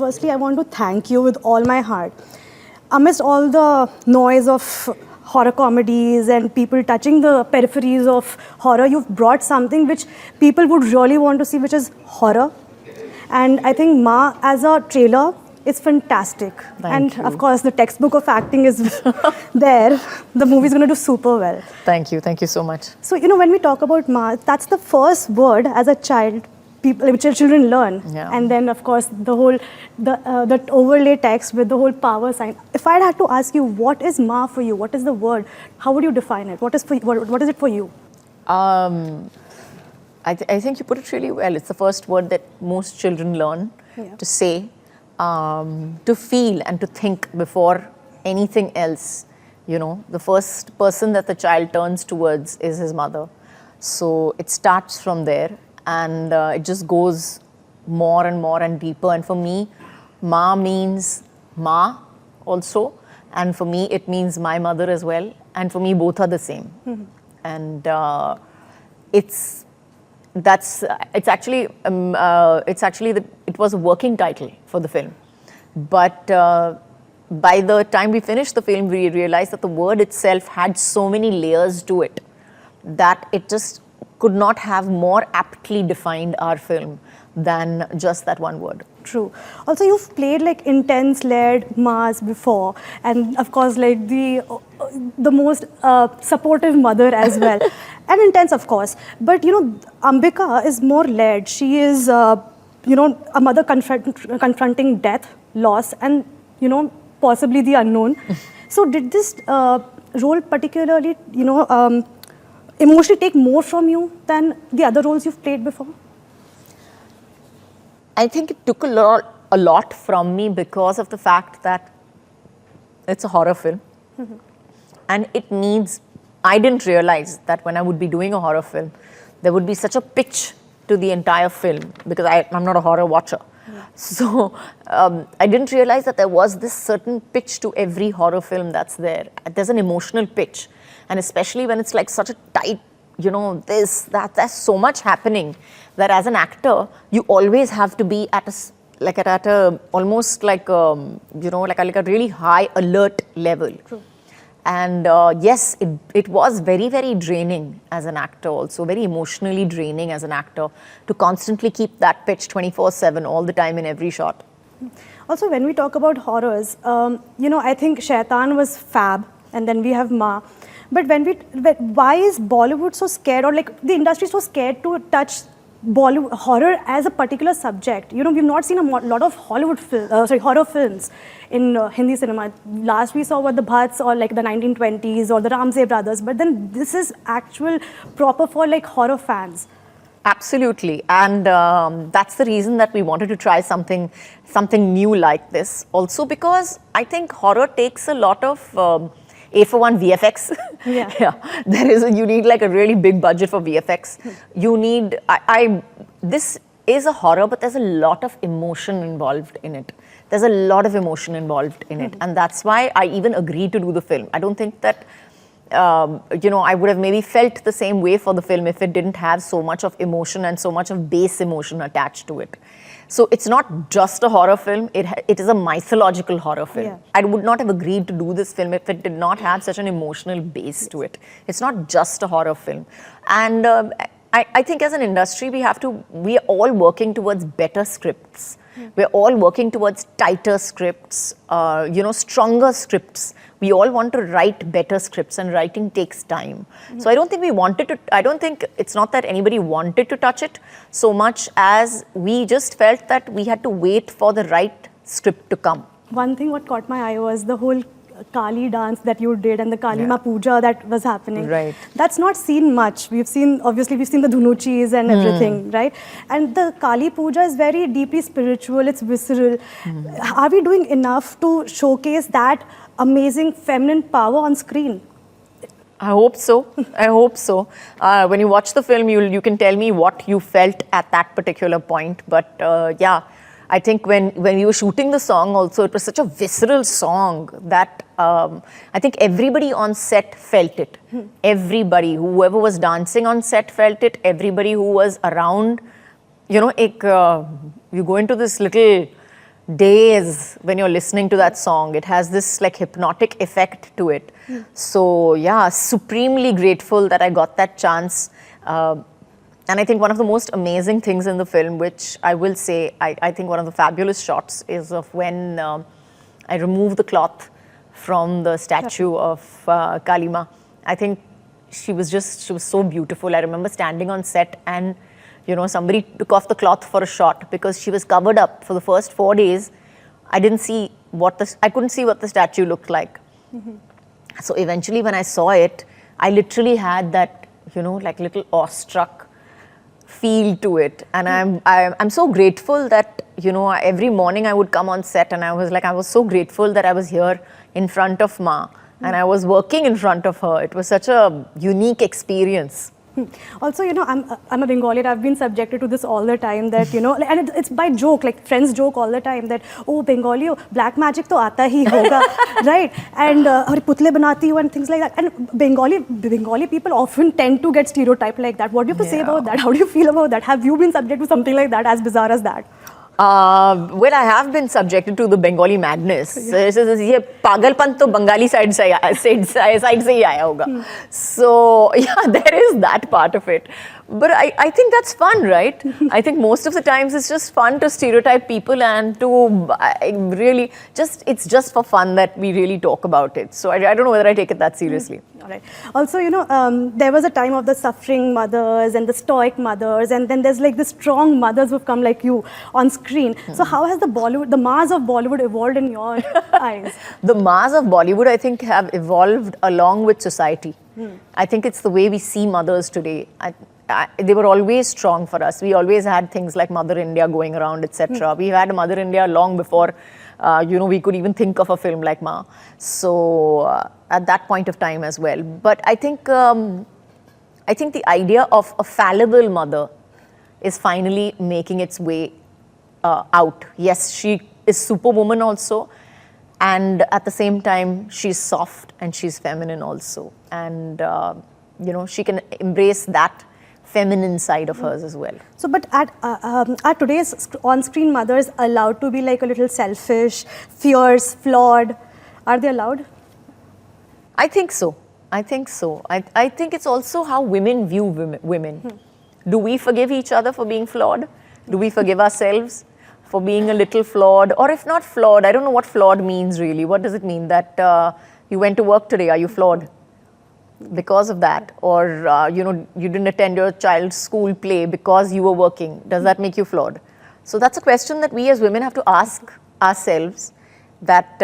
firstly, I want to thank you with all my heart. Amidst all the noise of horror comedies and people touching the peripheries of horror, you've brought something which people would really want to see, which is horror. And I think Ma, as a trailer, is fantastic. Thank you. Of course, the textbook of acting is there. The movie's going to do super well. Thank you so much. So, when we talk about Ma, that's the first word as a child which children learn. Yeah. And then, of course, the overlay text with the whole power sign. If I'd had to ask you, what is Ma for you? What is the word? How would you define it? What is it for you? I think you put it really well. It's the first word that most children learn to say, to feel and to think before anything else. The first person that the child turns towards is his mother. So it starts from there, and it just goes more and more and deeper. And for me, Ma means Ma also, and for me it means my mother as well. And for me, both are the same. Mm-hmm. And it was a working title for the film, but by the time we finished the film, we realized that the word itself had so many layers to it that it just could not have more aptly defined our film than just that one word. True. Also, you've played like intense-led Ma's before, and of course, like the most supportive mother as well, and intense, of course. But Ambika is more led. She is, a mother confronting death, loss, and possibly the unknown. So, did this role particularly, emotionally take more from you than the other roles you've played before? I think it took a lot from me because of the fact that it's a horror film. Mm-hmm. And it needs, I didn't realize that when I would be doing a horror film, there would be such a pitch to the entire film, because I'm not a horror watcher. Yeah. So I didn't realize that there was this certain pitch to every horror film that's there. There's an emotional pitch. And especially when it's like such a tight, there's so much happening that as an actor, you always have to be at a almost like a really high alert level. True. And yes, it was very, very draining as an actor also, very emotionally draining as an actor to constantly keep that pitch 24/7 all the time in every shot. Also, when we talk about horrors, I think Shaitan was fab, and then we have Ma. But why is Bollywood so scared, or like the industry so scared to touch Bollywood horror as a particular subject? We've not seen a lot of horror films in Hindi cinema. Last we saw were the Bhatts, or like the 1920s, or the Ramsey brothers. But then this is actual proper for like horror fans. Absolutely, and that's the reason that we wanted to try something new like this. Also because I think horror takes a lot of A-for-1 VFX. Yeah. You need like a really big budget for VFX. You need, this is a horror, but there's a lot of emotion involved in it. There's a lot of emotion involved in it. And that's why I even agreed to do the film. I don't think that, I would have maybe felt the same way for the film if it didn't have so much of emotion and so much of base emotion attached to it. So it's not just a horror film, it is a mythological horror film. Yeah. I would not have agreed to do this film if it did not have such an emotional base to it. It's not just a horror film. And I think as an industry, we are all working towards better scripts. We're all working towards tighter scripts, stronger scripts. We all want to write better scripts, and writing takes time. So I don't think it's not that anybody wanted to touch it so much as we just felt that we had to wait for the right script to come. One thing what caught my eye was the whole Kali dance that you did and the Kali Ma Puja that was happening. Right. That's not seen much. We've seen the Dhunuchis and everything, right? And the Kali Puja is very deeply spiritual, it's visceral. Are we doing enough to showcase that amazing feminine power on screen? I hope so. When you watch the film, you can tell me what you felt at that particular point. But I think when we were shooting the song also, it was such a visceral song that I think everybody on set felt it. Everybody, whoever was dancing on set felt it. Everybody who was around, you go into this little days when you're listening to that song. It has this like hypnotic effect to it. So yeah, supremely grateful that I got that chance. And I think one of the most amazing things in the film, which I will say, I think one of the fabulous shots is of when I remove the cloth from the statue of Kalima. I think she was so beautiful. I remember standing on set and, you know, somebody took off the cloth for a shot because she was covered up for the first 4 days. I couldn't see what the statue looked like. So eventually when I saw it, I literally had that, you know, like little awestruck feel to it. And I'm so grateful that, you know, every morning I would come on set and I was so grateful that I was here in front of Ma and I was working in front of her. It was such a unique experience. Also, you know, I'm a Bengali and I've been subjected to this all the time that, you know, and it's by joke, like friends joke all the time that, oh, Bengali, oh, black magic to aata hi hoga, right? And putle banati hu and things like that. And Bengali people often tend to get stereotyped like that. What do you have to say about that? How do you feel about that? Have you been subject to something like that, as bizarre as that? Well, I have been subjected to the Bengali madness. ये पागलपन तो Bengali side से ही आया होगा. So yeah, there is that part of it. But I think that's fun, right? I think most of the times it's just fun to stereotype people and to really it's just for fun that we really talk about it. So I don't know whether I take it that seriously. All right. Also, you know, there was a time of the suffering mothers and the stoic mothers, and then there's like the strong mothers who've come like you on screen. So how has the MAAs of Bollywood evolved in your eyes? The MAAs of Bollywood, I think, have evolved along with society. I think it's the way we see mothers today. They were always strong for us. We always had things like Mother India going around, etc. We had Mother India long before, you know, we could even think of a film like Ma. So at that point of time as well. But I think the idea of a fallible mother is finally making its way out. Yes, she is superwoman also, and at the same time, she's soft and she's feminine also. And you know, she can embrace that feminine side of hers as well. So, but are today's on-screen mothers allowed to be like a little selfish, fierce, flawed? Are they allowed? I think so. I think it's also how women view women. Do we forgive each other for being flawed? Do we forgive ourselves for being a little flawed? Or if not flawed, I don't know what flawed means really. What does it mean? That you went to work today, are you flawed because of that? Or you know, you didn't attend your child's school play because you were working. Does that make you flawed? So that's a question that we as women have to ask ourselves, that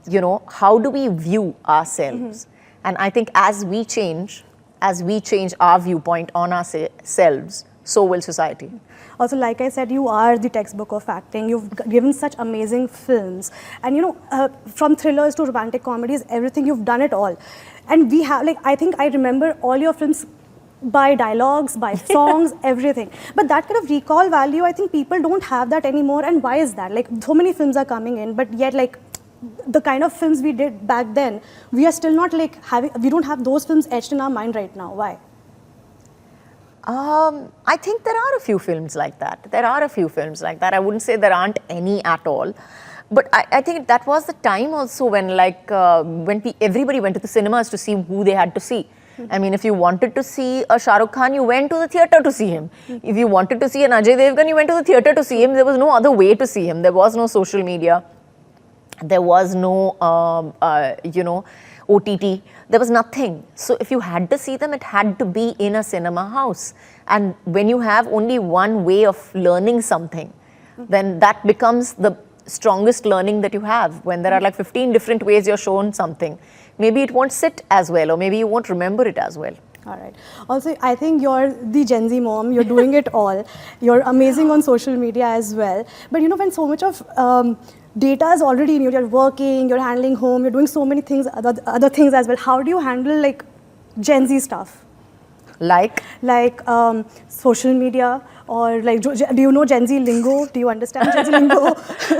you know, how do we view ourselves? And I think as we change our viewpoint on ourselves, so will society. Also, like I said, you are the textbook of acting. You've given such amazing films. And you know, from thrillers to romantic comedies, everything, you've done it all. And we have, like, I think I remember all your films by dialogues, by songs, everything. But that kind of recall value, I think people don't have that anymore. And why is that? Like, so many films are coming in, but yet, like, the kind of films we did back then, we are still not like we don't have those films etched in our mind right now. Why? I think there are a few films like that. I wouldn't say there aren't any at all. But I think that was the time also when, like, everybody went to the cinemas to see who they had to see. I mean, if you wanted to see a Shah Rukh Khan, you went to the theatre to see him. If you wanted to see an Ajay Devgan, you went to the theatre to see him. There was no other way to see him. There was no social media. There was no, you know, OTT. There was nothing. So if you had to see them, it had to be in a cinema house. And when you have only one way of learning something, then that becomes the strongest learning that you have. When there are like 15 different ways you're shown something, maybe it won't sit as well, or maybe you won't remember it as well. All right. Also, I think you're the Gen Z mom. You're doing it all. You're amazing on social media as well. But you know, when so much of data is already in you, you're working, you're handling home, you're doing so many things, other things as well. How do you handle like Gen Z stuff? Like social media, or like, do you know Gen Z lingo? Do you understand Gen Z lingo?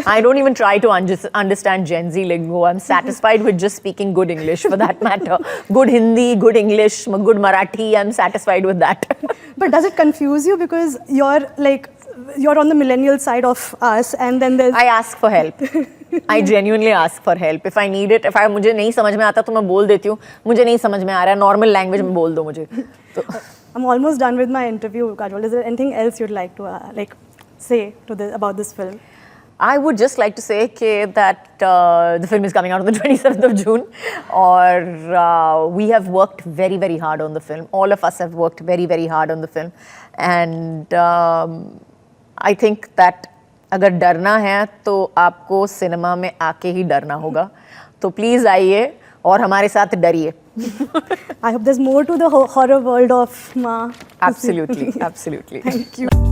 I don't even try to understand Gen Z lingo. I'm satisfied with just speaking good English, for that matter. Good Hindi, good English, good Marathi, I'm satisfied with that. But does it confuse you, because you're like, you're on the millennial side of us, and then there's I ask for help. I genuinely ask for help. If I need it, if I मुझे नहीं समझ में आता तो मैं बोल देती हूँ मुझे नहीं समझ में आ रहा है, normal language में बोल दो मुझे. तो I'm almost done with my interview, Kajol. Is there anything else you'd like to say to about this film? I would just like to say that the film is coming out on the 27th of June, or we have worked very, very hard on the film. All of us have worked very, very hard on the film, and I think that अगर डरना है तो आपको cinema में आके ही डरना होगा. तो प्लीज आइए और हमारे साथ डरिए. I hope there's more to the horror world of MAA. Absolutely, absolutely. Thank you.